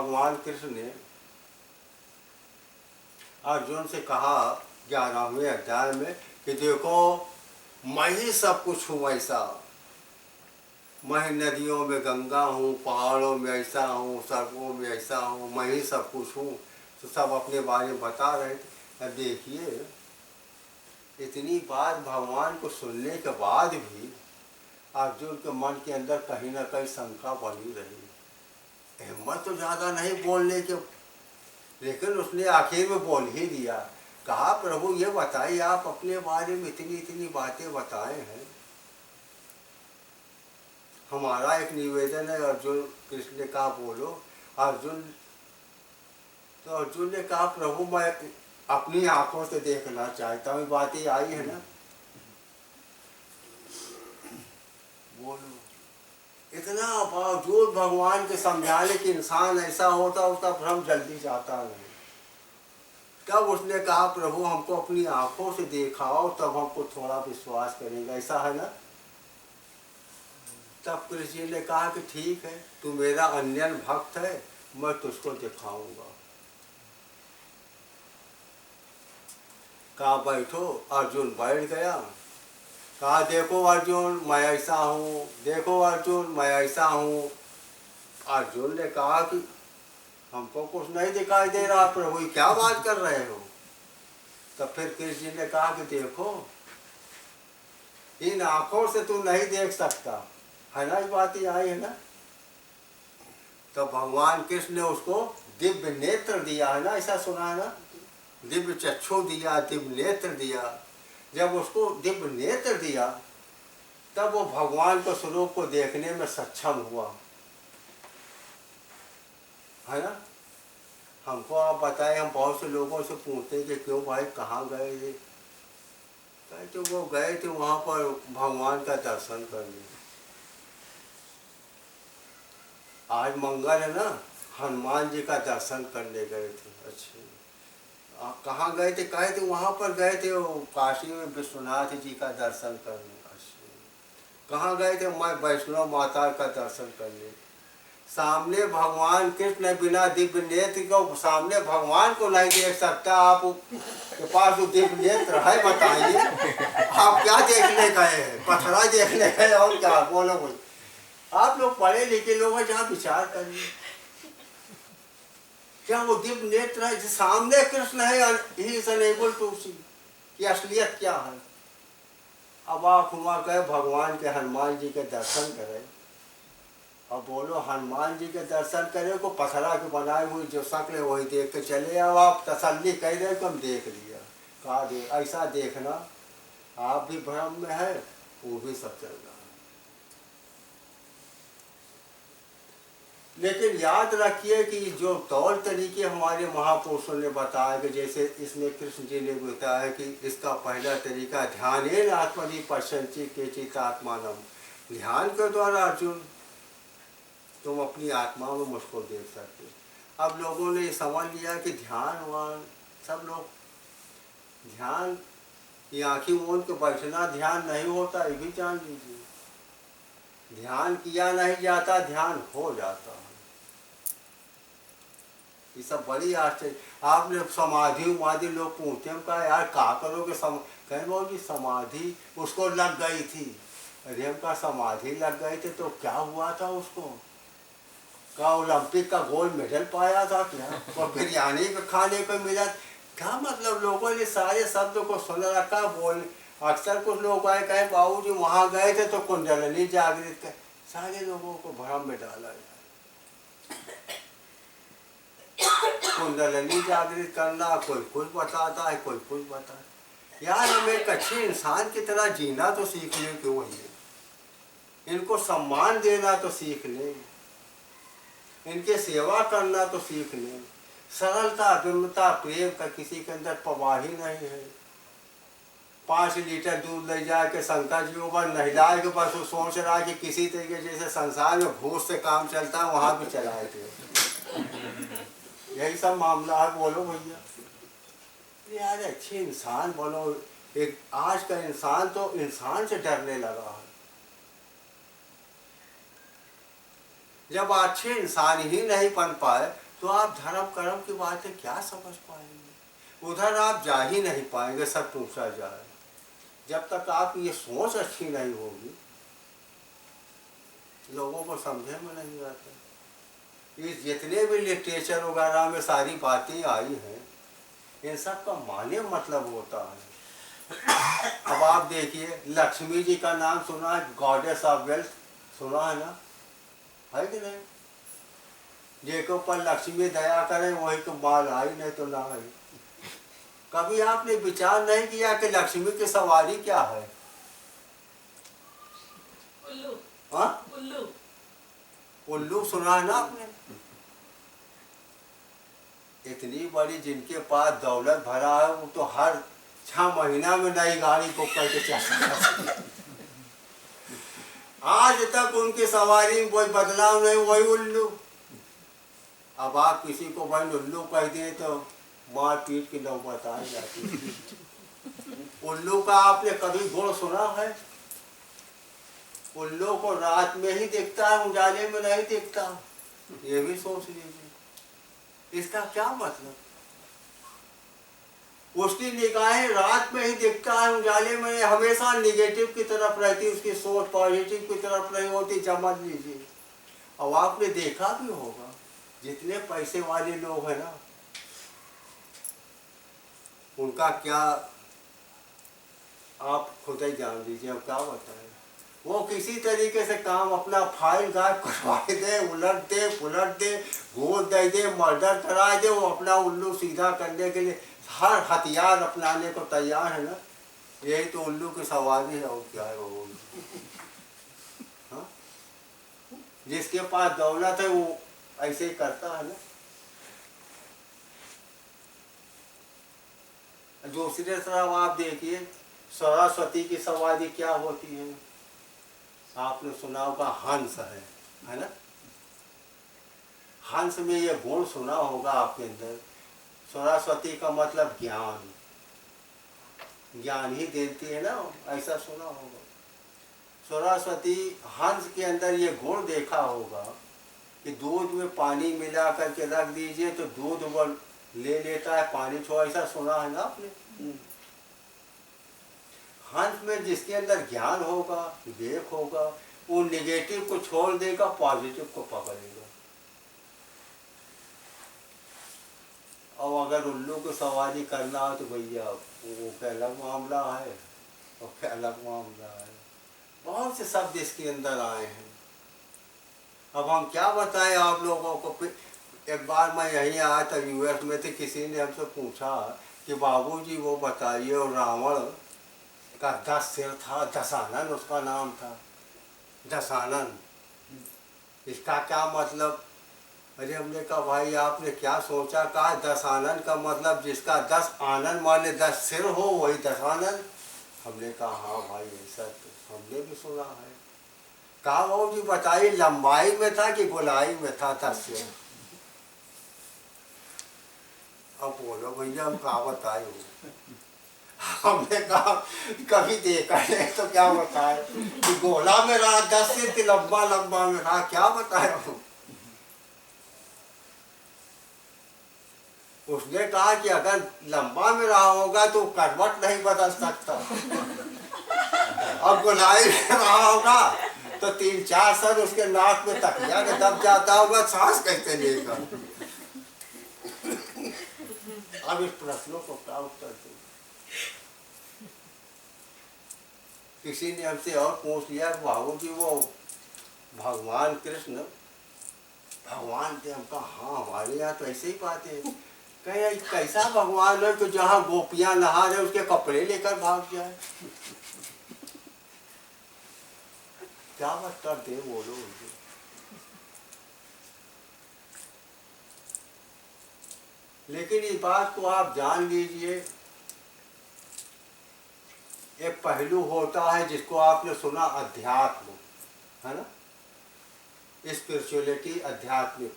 भगवान कृष्ण ने अर्जुन से कहा 11वें अध्याय में कि देखो मैं ही सब कुछ हूँ, ऐसा मैं नदियों में गंगा हूँ, पहाड़ों में ऐसा हूँ, सड़कों में ऐसा हूँ, मैं ही सब कुछ हूँ। तो सब अपने बारे में बता रहे थे। अब देखिए इतनी बात भगवान को सुनने के बाद भी अर्जुन के मन के अंदर कहीं ना कहीं शंका बनी रही। हिम्मत तो ज़्यादा नहीं बोलने के, लेकिन उसने आखिर में बोल ही दिया। कहा प्रभु ये बताइए, आप अपने बारे में इतनी इतनी बातें बताए हैं, हमारा एक निवेदन है। अर्जुन कृष्ण ने कहा बोलो। अर्जुन तो अर्जुन ने कहा प्रभु मैं अपनी आंखों से देखना चाहता हूँ। बातें आई है ना, बोलो। इतना बावजूद भगवान के समझाने कि इंसान ऐसा होता उसका भ्रम जल्दी जाता नहीं। तब उसने कहा प्रभु हमको अपनी आंखों से दिखाओ, तब हमको थोड़ा विश्वास करेंगे, ऐसा है ना। तब कृष्ण जी ने कहा कि ठीक है, तू मेरा अन्यन भक्त है, मैं तुझको दिखाऊंगा। कहा बैठो। अर्जुन बैठ गया। कहा देखो अर्जुन मैं ऐसा हूँ, देखो अर्जुन मैं ऐसा हूँ। अर्जुन ने कहा कि हमको कुछ नहीं दिखाई दे रहा प्रभु, क्या बात कर रहे हो। तब फिर कृष्ण जी ने कहा कि देखो इन आंखों से तू नहीं देख सकता, है ना। ये बात आई है ना। तो भगवान कृष्ण ने उसको दिव्य नेत्र दिया है ना, ऐसा सुना है ना। दिव्य चक्षु दिया, दिव्य नेत्र दिया। जब उसको दिव्य नेत्र दिया तब वो भगवान के स्वरूप को देखने में सक्षम हुआ, है ना। हमको आप बताए, हम बहुत से लोगों से पूछते कि क्यों भाई कहाँ गए थे, तो वो गए थे वहाँ पर भगवान का दर्शन करने। आज मंगल है ना, हनुमान जी का दर्शन करने गए थे। अच्छा आप कहाँ गए थे, कहे थे वहाँ पर गए थे वो काशी में विश्वनाथ जी का दर्शन करने। अच्छा कहाँ गए थे, मैं वैष्णव माता का दर्शन करने। सामने भगवान कृष्ण बिना दिव्य नेत्र को, सामने भगवान को नहीं देख सकता, आप के पास वो दिव्य नेत्र है, बताइए आप क्या देखने गए हैं, पथरा देखने गए और क्या, बोलो भाई। आप लोग पढ़े लिखे लोग हैं, जहाँ विचार करिए क्या वो दिव्य नेत्र है, सामने कृष्ण है, ही इज अनेबल टू सी कि असलियत क्या है। अब आप वहाँ गए भगवान के, हनुमान जी के दर्शन करें, और बोलो हनुमान जी के दर्शन करे को पथरा के बनाए हुई जो शक्ल है वही देख के चले। अब आप तसल्ली कह रहे तो हम देख लिया। कहा दे ऐसा देखना, आप भी भ्रम में है, वो भी सब चल रहा है। लेकिन याद रखिए कि जो तौर तरीके हमारे महापुरुषों ने बताया कि जैसे इसमें कृष्ण जी ने बताया कि इसका पहला तरीका ध्यान आत्मनि पश्यन्ति केचित् आत्मानम, ध्यान के द्वारा अर्जुन तुम अपनी आत्मा में मुझको देख सकते। अब लोगों ने समझ लिया कि ध्यान सब लोग ध्यान ये आँखी मूंद के बैठना ध्यान नहीं होता, ये भी जान लीजिए। ध्यान किया नहीं जाता, ध्यान हो जाता है। ये सब बड़ी आश्चर्य। आपने समाधि उमाधि लोग पूछते हैं, कहा यार क्या करोगे, कहें वो जी समाधि उसको लग गई थी। अरे हम कहा समाधि लग गई थी तो क्या हुआ था उसको, का ओलंपिक का गोल्ड मेडल पाया था क्या, और बिरयानी का खाने को मिला, क्या मतलब। लोगों ने सारे शब्द को सुन रखा बोल। अक्सर कुछ लोग आए कहे बाबू जी वहाँ गए थे तो कुंडलनी जागृत कर, सारे लोगों को भ्रम में डाला जाए। कुंडलनी जागृत करना कोई कुछ बताता है, कोई कुछ बताता है। यार हम एक अच्छे इंसान की तरह जीना तो सीख लें, क्यों है, इनको सम्मान देना तो सीख लें, इनके सेवा करना तो सीख लें। सरलता विनम्रता प्रेम का किसी के अंदर प्रवाह ही नहीं है। 5 लीटर दूध ले जाए के शंकर जी ऊपर नहलाए के बस वो सोच रहा है कि किसी तरीके जैसे संसार में भूत से काम चलता है वहाँ भी चलाए थे। यही सब मामला है। बोलो भैया यार अच्छे इंसान बोलो। एक आज का इंसान तो इंसान से डरने लगा है। जब अच्छे इंसान ही नहीं बन पाए तो आप धर्म कर्म की बातें क्या समझ पाएंगे? उधर आप जा ही नहीं पाएंगे, सब पूछा जाए। जब तक आप ये सोच अच्छी नहीं होगी, लोगों को समझे में नहीं आता। ये जितने भी लिटरेचर वगैरह में सारी बातें आई हैं, इन सब का माने मतलब होता है। अब आप देखिए, लक्ष्मी जी का नाम सुना है, गॉडेस ऑफ वेल्थ, सुना है ना? है कि नहीं? जेको पर लक्ष्मी दया करे वही तो माल आई, नहीं तो ना आई। कभी आपने विचार नहीं किया कि लक्ष्मी की सवारी क्या है? उल्लू। हाँ, उल्लू। उल्लू सुना है ना आपने? इतनी बड़ी जिनके पास दौलत भरा है, वो तो हर 6 महीना में नई गाड़ी बुक करके चलता। आज तक उनकी सवारी में कोई बदलाव नहीं, वही उल्लू। अब आप किसी को भाई उल्लू कह दें तो मार पीट की नौबत आ जाती। उल्लू का आपने कभी गुण सुना है? उल्लू को रात में ही दिखता है, उजाले में नहीं दिखता। ये भी सोच लीजिए, इसका क्या मतलब? उसकी निगाहें रात में ही दिखता है, उजाले में हमेशा निगेटिव की तरफ रहती, उसकी सोच पॉजिटिव की तरफ नहीं होती, समझ लीजिए। अब आपने देखा भी होगा, जितने पैसे वाले लोग हैं ना, उनका क्या आप खुद ही जान लीजिए। अब क्या बताएं, वो किसी तरीके से काम अपना फाइल गायब करवा दे, उलट दे पुलट दे, घूस दे दे, मर्डर करा दे, वो अपना उल्लू सीधा करने के लिए हर हथियार अपनाने को तैयार है ना। यही तो उल्लू की सवारी है, और क्या है वो। हाँ? जिसके पास दौलत है वो ऐसे ही करता है ना। दूसरी तरफ आप देखिए, सरस्वती की सवारी क्या होती है? आपने सुना होगा, हंस है ना? हंस में ये गुण सुना होगा आपके अंदर। सरस्वती का मतलब ज्ञान, ज्ञान ही देती है ना, ऐसा सुना होगा। सरस्वती हंस के अंदर ये गुण देखा होगा कि दूध में पानी मिला करके रख दीजिए तो दूध वो ले लेता है, पानी छोड़, ऐसा सुना है ना आपने? हंस में जिसके अंदर ज्ञान होगा, विवेक होगा, वो निगेटिव को छोड़ देगा, पॉजिटिव को पकड़ेगा। और अगर उल्लू को सवारी करना हो तो भैया वो क्या अलग मामला है, और क्या अलग मामला है। बहुत से शब्द इसके अंदर आए हैं। अब हम क्या बताएं आप लोगों को। एक बार मैं यहीं आया था यूएस में, थे, किसी ने हमसे पूछा कि बाबूजी वो बताइए, और रावण का 10 सिर था, दशानन उसका नाम था, दशानन, इसका क्या मतलब? अरे हमने कहा भाई आपने क्या सोचा? कहा दशानन का मतलब जिसका 10 आनन माने 10 सिर हो, वही दशानन। हमने कहा हाँ भाई ऐसा तो हमने भी सुना है। कहा वो जी बताइए, लंबाई में था कि गोलाई में था 10 सिर? अब बोलो भैया हम कहा बताए हो। हमने कहा कभी देखा नहीं तो क्या बताए कि गोला में रहा 10 सिर कि लंबा लंबा में रहा, क्या बताए हो? उसने कहा कि अगर लंबा में रहा होगा तो करवट नहीं बदल सकता, अब गोलाई में रहा होगा तो 3-4 सर उसके नाक में तकिया के दब जाता होगा, सांस कैसे लेगा? अब इस प्रश्नों को क्या उत्तर दूं? किसी ने हमसे और पूछ लिया, बाबू जी वो भगवान कृष्ण भगवान थे? हम कहा हाँ हमारे यहाँ तो ऐसे ही बातें हैं। कहे कैसा भगवान है कि जहाँ गोपियां नहा रहे उसके कपड़े लेकर भाग जाए? क्या उत्तर दे बोलो उनको। लेकिन इस बात को आप जान लीजिए, एक पहलू होता है जिसको आपने सुना, अध्यात्म, है ना? स्पिरिचुअलिटी, आध्यात्मिक।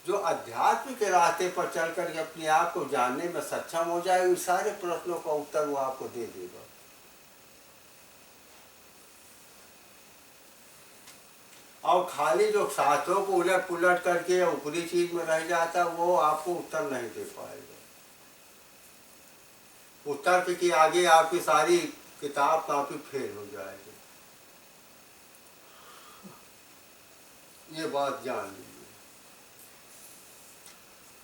जो अध्यात्म के रास्ते पर चलकर के अपने आप को जानने में सक्षम हो जाए, उस सारे प्रश्नों का उत्तर वो आपको दे देगा। और खाली जो शास्त्रों को उलट पुलट करके ऊपरी चीज में रह जाता वो आपको उत्तर नहीं दे पाएगा। उत्तर के आगे आपकी सारी किताब काफी फेल हो जाएगी। ये बात जान लीजिए।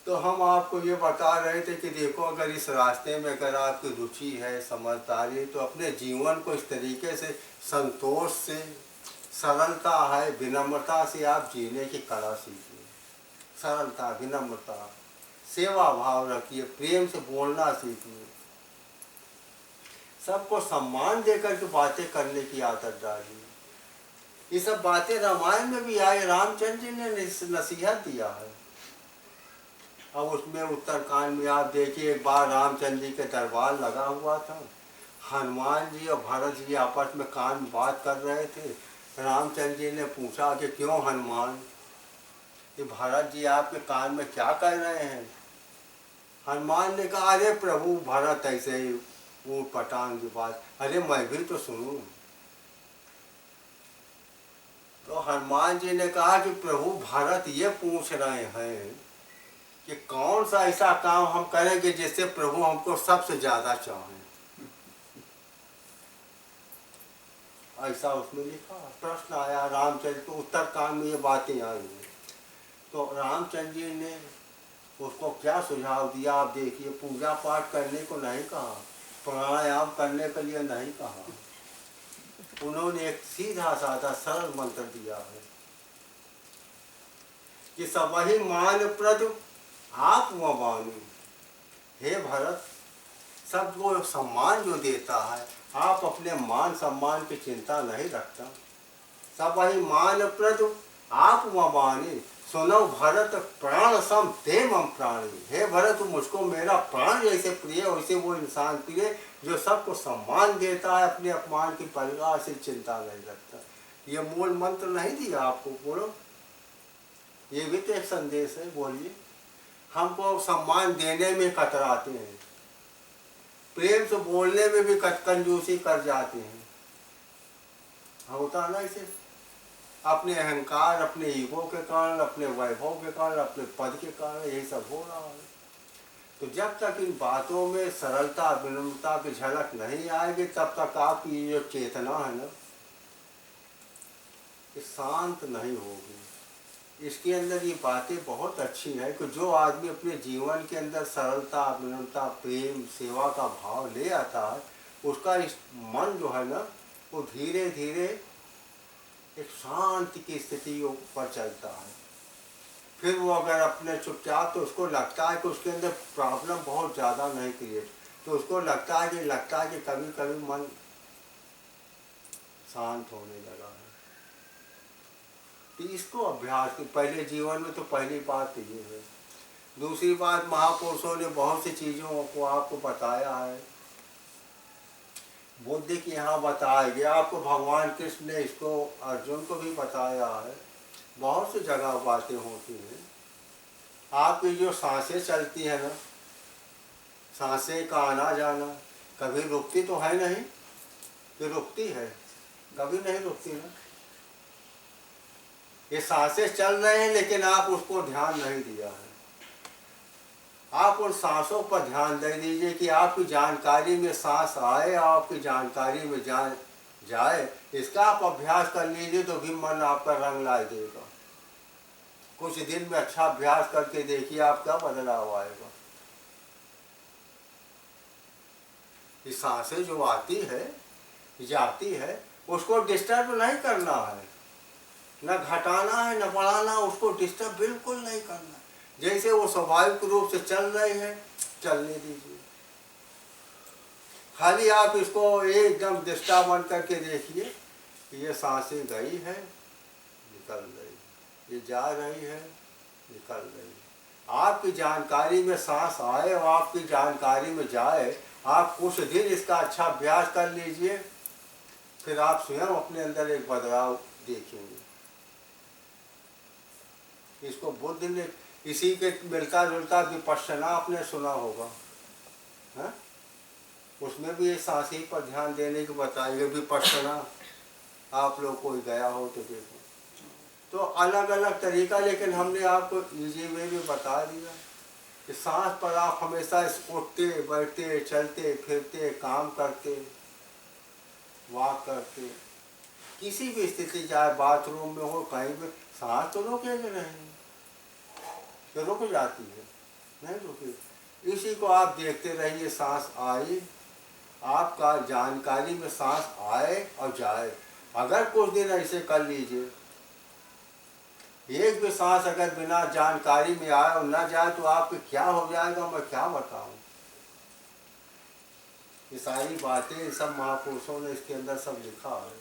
तो हम आपको ये बता रहे थे कि देखो अगर इस रास्ते में अगर आपकी रुचि है, समझदारी, तो अपने जीवन को इस तरीके से संतोष से, सरलता है, विनम्रता से आप जीने की कला सीखिए। सरलता, विनम्रता, सेवा भाव रखिए, प्रेम से बोलना सीखिए, सबको सम्मान देकर के बातें करने की आदत डालिए। ये सब बातें रामायण में भी आए, रामचंद्र जी ने नसीहत दिया है। अब उसमें उत्तरकांड में आप देखिए, एक बार रामचंद्र जी के दरबार लगा हुआ था, हनुमान जी और भरत जी आपस में कान में बात कर रहे थे। रामचंद्र जी ने पूछा कि क्यों हनुमान, कि भरत जी आपके कान में क्या कर रहे हैं? हनुमान ने कहा, अरे प्रभु भरत ऐसे ही वो पटांग की बात, अरे मैं भी तो सुनूं। तो हनुमान जी ने कहा कि प्रभु भरत ये पूछ रहे हैं कि कौन सा ऐसा काम हम करेंगे जिससे प्रभु हमको सबसे ज्यादा चाहें। ऐसा उसमें लिखा, प्रश्न आया रामचंद्र को, उत्तरकांड में ये बातें आई। तो रामचंद्र जी ने उसको क्या सुझाव दिया आप देखिए। पूजा पाठ करने को नहीं कहा, प्राणायाम करने के लिए नहीं कहा, उन्होंने एक सीधा साधा सरल मंत्र दिया है कि सबहि मान प्रद आप वाणी। हे भरत, सबको सम्मान जो देता है, आप अपने मान सम्मान की चिंता नहीं रखता। सबहि मान प्रद आप वाणी, सुनो भरत प्राण सम ते मम प्राणी। हे भरत, मुझको मेरा प्राण जैसे प्रिय वैसे वो इंसान प्रिय जो सबको सम्मान देता है, अपने अपमान की परवाह से चिंता नहीं रखता। ये मूल मंत्र नहीं दिया आपको, बोलो। ये भी तो एक संदेश है, बोलिए। हमको सम्मान देने में कतराते हैं, प्रेम से बोलने में भी कंजूसी कर जाते हैं। होता ना इसे, अपने अहंकार, अपने ईगो के कारण, अपने वैभव के कारण, अपने पद के कारण यही सब हो रहा है। तो जब तक इन बातों में सरलता, विनम्रता की झलक नहीं आएगी, तब तक आपकी जो चेतना है ना, ये शांत नहीं होगी। इसके अंदर ये बातें बहुत अच्छी है कि जो आदमी अपने जीवन के अंदर सरलता, विनम्रता, प्रेम, सेवा का भाव ले आता है, उसका इस मन जो है ना, वो धीरे धीरे एक शांति की स्थिति पर चलता है। फिर वो अगर अपने चुपचाप, तो उसको लगता है कि उसके अंदर प्रॉब्लम बहुत ज़्यादा नहीं क्रिएट, तो उसको लगता है कि कभी कभी मन शांत होने लगा है। तो इसको अभ्यास की पहले जीवन में तो पहली बात ये है। दूसरी बात, महापुरुषों ने बहुत सी चीज़ों को आपको बताया है। बुद्धि की यहाँ बताया गया, आपको भगवान कृष्ण ने इसको अर्जुन को भी बताया है। बहुत सी जगह बातें होती हैं। आपकी जो सांसें चलती है ना, सांसें का आना जाना कभी रुकती तो है नहीं, कि रुकती है? कभी नहीं रुकती ना। ये सांसें चल रहे हैं, लेकिन आप उसको ध्यान नहीं दिया है। आप उन सांसों पर ध्यान दे दीजिए कि आपकी जानकारी में सांस आए, आपकी जानकारी में जाए। इसका आप अभ्यास कर लीजिए तो भी मन आपका रंग ला देगा। कुछ दिन में अच्छा अभ्यास करके देखिए आपका बदलाव आएगा। ये सांसें जो आती है जाती है, उसको डिस्टर्ब नहीं करना है, न घटाना है न बढ़ाना, उसको डिस्टर्ब बिल्कुल नहीं करना। जैसे वो स्वाभाविक रूप से चल रहे हैं, चलने दीजिए। खाली आप इसको एकदम दृष्टा बन करके देखिए कि ये सांसें गई है, निकल रही, ये जा रही है, निकल रही। आपकी जानकारी में सांस आए और आपकी जानकारी में जाए। आप कुछ दिन इसका अच्छा अभ्यास कर लीजिए, फिर आप स्वयं अपने अंदर एक बदलाव देखेंगे। इसको बुद्ध ने इसी के मिलता जुलता विपश्यना आपने सुना होगा, है? उसमें भी ये सांस ही पर ध्यान देने की बताइए। विपश्यना आप लोग कोई गया हो तो देखो, तो अलग अलग तरीका, लेकिन हमने आपको इजी वे में बता दिया कि सांस पर आप हमेशा उठते बैठते चलते फिरते काम करते वॉक करते, किसी भी स्थिति, चाहे बाथरूम में हो कहीं भी, सांस तो रोकेंगे नहीं, तो रुक जाती है, नहीं रुकी। इसी को आप देखते रहिए, सांस आई, आपका जानकारी में सांस आए और जाए। अगर कुछ दिन ऐसे कर लीजिए, एक भी सांस अगर बिना जानकारी में आए और न जाए तो आपके क्या हो जाएगा मैं क्या बताऊं। ये सारी बातें सब महापुरुषों ने इसके अंदर सब लिखा है,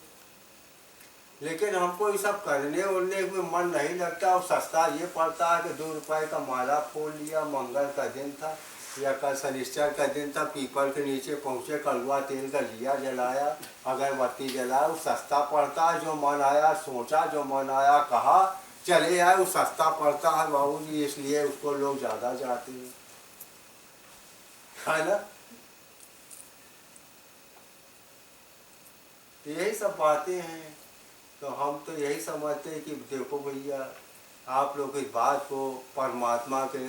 लेकिन हमको ये सब करने उड़ने में मन नहीं लगता। और सस्ता ये पड़ता है कि 2 रुपए का माला फोड़ लिया, मंगल का दिन था या कल शनिश्चर का दिन था, पीपल के नीचे पहुँचे, कड़वा तेल का लिया जलाया, अगरबत्ती जलाया, वो सस्ता पड़ता है। जो मन आया सोचा, जो मन आया कहा, चले आए, वो सस्ता पड़ता है बाबू जी, इसलिए उसको लोग ज़्यादा जाते हैं, है ना। यही सब बातें हैं। तो हम तो यही समझते हैं कि देखो भैया, आप लोग इस बात को परमात्मा के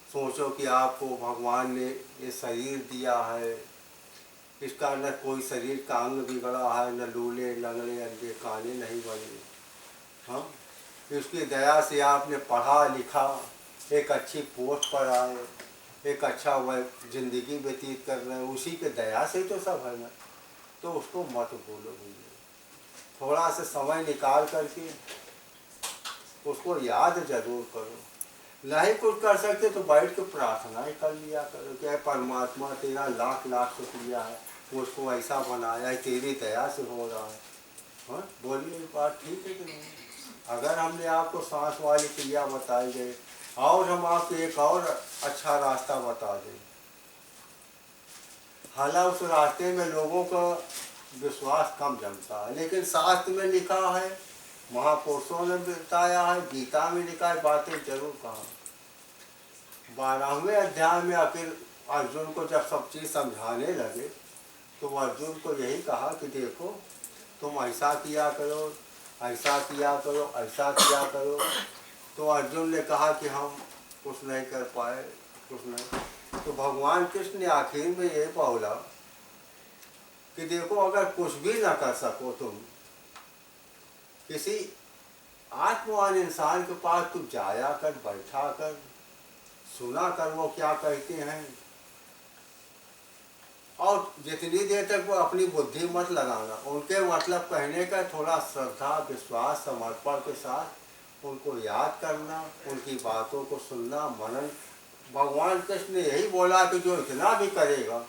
सोचो कि आपको भगवान ने ये शरीर दिया है, इसका न कोई शरीर का अंग बिगड़ा है, न लूले लंगड़े अंधे काने नहीं बने। हाँ, इसकी दया से आपने पढ़ा लिखा, एक अच्छी पोस्ट पर आए, एक अच्छा वह जिंदगी व्यतीत कर रहे हैं, उसी के दया से तो सब है ना। तो उसको मत भूलो भैया, थोड़ा सा समय निकाल करके उसको याद जरूर करो। नहीं कुछ कर सकते तो बैठ के प्रार्थना ही कर लिया करो, क्या परमात्मा तेरा लाख लाख शुक्रिया है, मुझको ऐसा बनाया है, तेरी दया से हो रहा है। हाँ बोलिए, बात ठीक है कि नहीं। अगर हमने आपको सांस वाली क्रिया बताई गई और हम आपको एक और अच्छा रास्ता बता दें, हालांकि उस रास्ते में लोगों का विश्वास कम जमता है, लेकिन शास्त्र में लिखा है, महापुरुषों ने बताया है, गीता में लिखा है, बातें जरूर कहा। 12वें अध्याय में आखिर अर्जुन को जब सब चीज़ समझाने लगे तो अर्जुन को यही कहा कि देखो तुम ऐसा किया करो, ऐसा किया करो, ऐसा किया करो। तो अर्जुन ने कहा कि हम कुछ नहीं कर पाए, कुछ नहीं। तो भगवान कृष्ण ने आखिर में ये बोला कि देखो अगर कुछ भी ना कर सको तुम, किसी आत्मवान इंसान के पास तुम जाया कर, बैठा कर, सुना कर वो क्या कहते हैं, और जितनी देर तक वो अपनी बुद्धि मत लगाना, उनके मतलब कहने का थोड़ा श्रद्धा विश्वास समर्पण के साथ उनको याद करना, उनकी बातों को सुनना, मनन। भगवान कृष्ण ने यही बोला कि जो इतना भी करेगा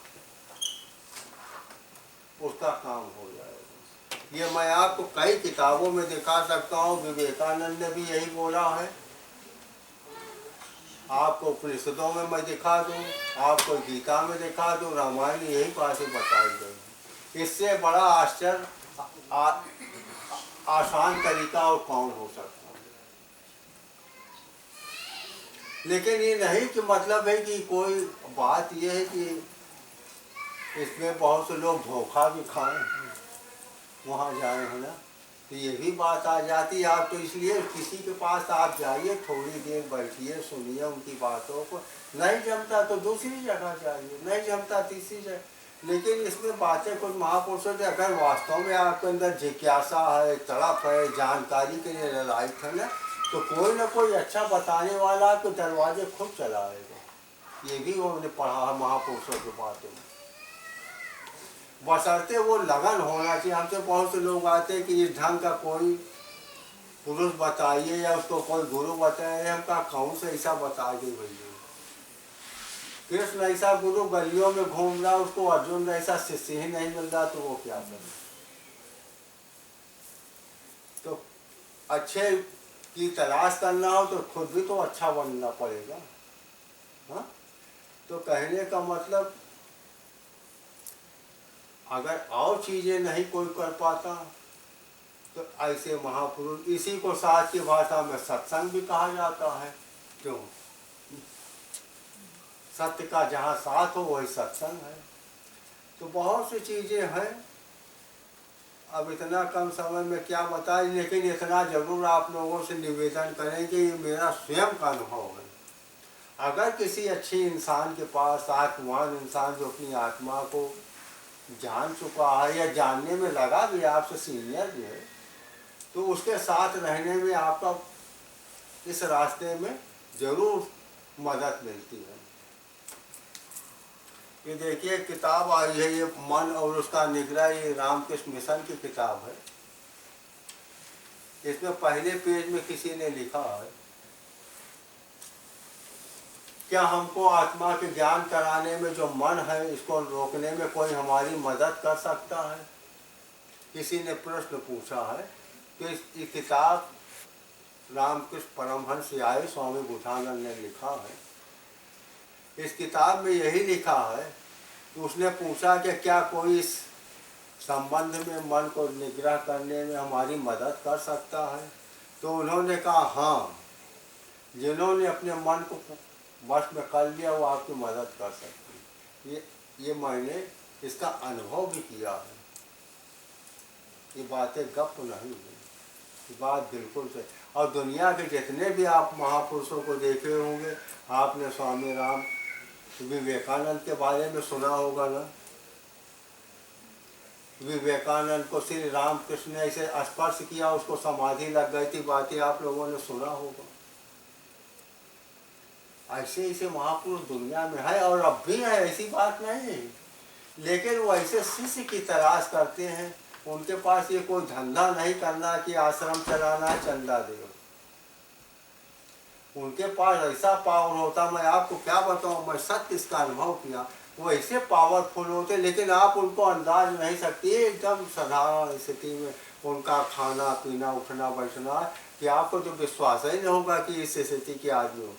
उसका काम हो जाएगा। ये मैं आपको कई किताबों में दिखा सकता हूँ, विवेकानंद ने भी यही बोला है, आपको उपनिषदों में मैं दिखा दूँ, आपको गीता में दिखा दूँ, रामायण में यही बातें बताई गई। इससे बड़ा आश्चर्य आसान तरीका और कौन हो सकता है। लेकिन ये नहीं कि मतलब है कि कोई बात ये है कि इसमें बहुत से लोग धोखा भी खाएं, वहाँ जाए, है ना। तो ये भी बात आ जाती है। आप तो इसलिए किसी के पास आप जाइए, थोड़ी देर बैठिए, सुनिए उनकी बातों को, नहीं जमता तो दूसरी जगह जाइए, नहीं जमता तीसरी जगह। लेकिन इसमें बातें कुछ महापुरुषों से, अगर वास्तव में आपके अंदर जिज्ञासा है, तड़प है, जानकारी के लिए ललायत है ना, तो कोई ना कोई अच्छा बताने वाला आपके दरवाजे खुद चलाएगा। ये भी उन्होंने पढ़ा है महापुरुषों की बातों में, बशर्ते वो लगन होना चाहिए। हमसे बहुत से लोग आते हैं कि इस ढंग का कोई पुरुष बताइए या उसको कोई गुरु बताए, हम कहा कौन से ऐसा बता दे भैया। कृष्ण ऐसा गुरु गलियों में घूम रहा, उसको अर्जुन ऐसा शिष्य ही नहीं मिल रहा, तो वो क्या करे। तो अच्छे की तलाश करना हो तो खुद भी तो अच्छा बनना पड़ेगा। हाँ, तो कहने का मतलब अगर और चीजें नहीं कोई कर पाता तो ऐसे महापुरुष, इसी को साथ की भाषा में सत्संग भी कहा जाता है। क्यों? सत्य का जहाँ साथ हो वही सत्संग है। तो बहुत सी चीजें हैं अब इतना कम समय में क्या बताएं, लेकिन इतना जरूर आप लोगों से निवेदन करें कि ये मेरा स्वयं का अनुभव है। अगर किसी अच्छी इंसान के पास, आत्मवान इंसान जो अपनी आत्मा को जान चुका है या जानने में लगा भी, आपसे सीनियर भी है, तो उसके साथ रहने में आपका इस रास्ते में जरूर मदद मिलती है। ये देखिए किताब आई है, ये मन और उसका निग्रह, ये रामकृष्ण मिशन की किताब है। इसमें पहले पेज में किसी ने लिखा है, क्या हमको आत्मा के ज्ञान कराने में जो मन है इसको रोकने में कोई हमारी मदद कर सकता है? किसी ने प्रश्न पूछा है। तो इस किताब रामकृष्ण परमहंस आए स्वामी बुधानंद ने लिखा है। इस किताब में यही लिखा है कि उसने पूछा कि क्या कोई इस संबंध में मन को निग्रह करने में हमारी मदद कर सकता है? तो उन्होंने कहा हाँ, जिन्होंने अपने मन को वश में कर लिया वो आपकी मदद कर सकती है। ये मैंने इसका अनुभव भी किया है। ये बातें गप नहीं है, ये बात बिल्कुल सही। और दुनिया के जितने भी आप महापुरुषों को देखे होंगे, आपने स्वामी राम विवेकानंद के बारे में सुना होगा ना। विवेकानंद को श्री रामकृष्ण ने ऐसे स्पर्श किया, उसको समाधि लग गई थी, बातें आप लोगों ने सुना होगा। ऐसे ऐसे महापुरुष दुनिया में है और अब भी है, ऐसी बात नहीं है। लेकिन वो ऐसे शिष्य की तलाश करते हैं। उनके पास ये कोई धंधा नहीं करना कि आश्रम चलाना, चंदा दे। उनके पास ऐसा पावर होता, मैं आपको क्या बताऊं, मैं सत्य इसका अनुभव किया। वो ऐसे पावरफुल होते, लेकिन आप उनको अंदाज नहीं सकते। एकदम साधारण स्थिति में उनका खाना पीना उठना बैठना कि आपको तो विश्वास ही नहीं होगा कि इस स्थिति के आदमी हो।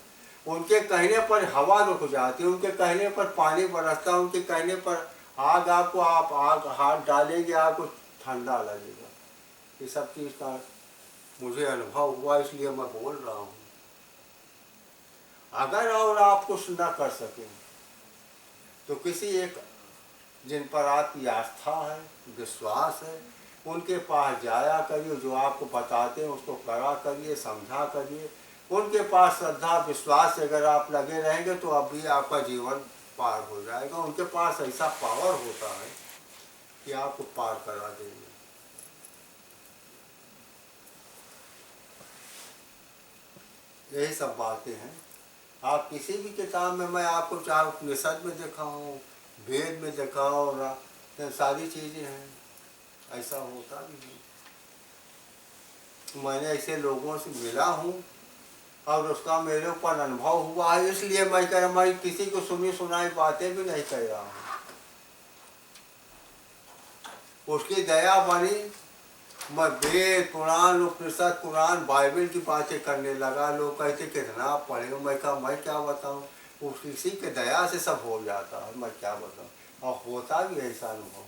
उनके कहने पर हवा रुक जाती, उनके कहने पर पानी बरसता, उनके कहने पर आग, आपको आप आग हाथ डालेंगे आपको ठंडा लगेगा। ये सब चीज़ का मुझे अनुभव हुआ, इसलिए मैं बोल रहा हूँ। अगर और आप कुछ न कर सकें तो किसी एक जिन पर आपकी आस्था है, विश्वास है, उनके पास जाया करिए। जो आपको बताते हैं उसको करा करिए, समझा करिए। उनके पास श्रद्धा विश्वास से अगर आप लगे रहेंगे तो अभी आपका जीवन पार हो जाएगा। उनके पास ऐसा पावर होता है कि आपको पार करा देंगे। यही सब बातें हैं। आप किसी भी किताब में, मैं आपको चाहे उपनिषद में दिखाऊं, वेद में दिखाऊं, सारी चीज़ें हैं, ऐसा होता भी नहीं। मैंने ऐसे लोगों से मिला हूँ और उसका मेरे ऊपर अनुभव हुआ है, इसलिए मैं कह रहा, मैं किसी को सुनी सुनाई बातें भी नहीं कह रहा हूँ। उसकी दया बनी, मैं वेद पुराण उपनिषद कुरान बाइबल की बातें करने लगा। लोग कहते कितना आप पढ़े हो, मैं कहा मैं क्या बताऊँ, उस किसी के दया से सब हो जाता है, मैं क्या बताऊँ। और होता भी ऐसा अनुभव।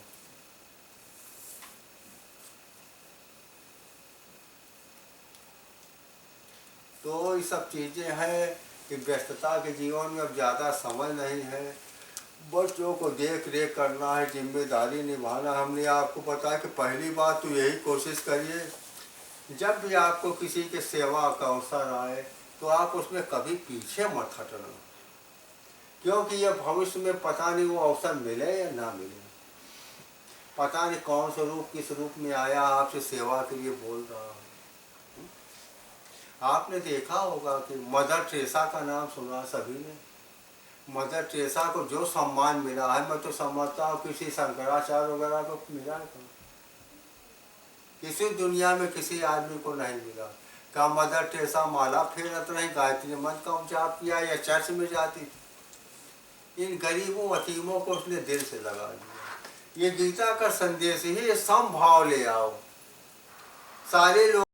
तो ये सब चीज़ें हैं कि व्यस्तता के जीवन में अब ज़्यादा समय नहीं है। बच्चों को देख रेख करना है, जिम्मेदारी निभाना। हमने आपको बताया कि पहली बात तो यही कोशिश करिए, जब भी आपको किसी के सेवा का अवसर आए तो आप उसमें कभी पीछे मत हटना, क्योंकि ये भविष्य में पता नहीं वो अवसर मिले या ना मिले। पता नहीं कौन सा रूप किस रूप में आया आपसे सेवा के लिए बोल रहा है। आपने देखा होगा कि मदर टेरेसा का नाम सुना सभी ने। मदर टेरेसा को जो सम्मान मिला है, मैं तो समझता हूँ किसी शंकराचार्य वगैरह को मिला है, किसी दुनिया में किसी आदमी को नहीं मिला। क्या मदर टेरेसा माला फेरत रही, गायत्री मंत्र का उच्चार किया या चर्च में जाती थी? इन गरीबों यतीमों को उसने दिल से लगा दिया। ये गीता का संदेश ही, समभाव ले आओ। सारे लोग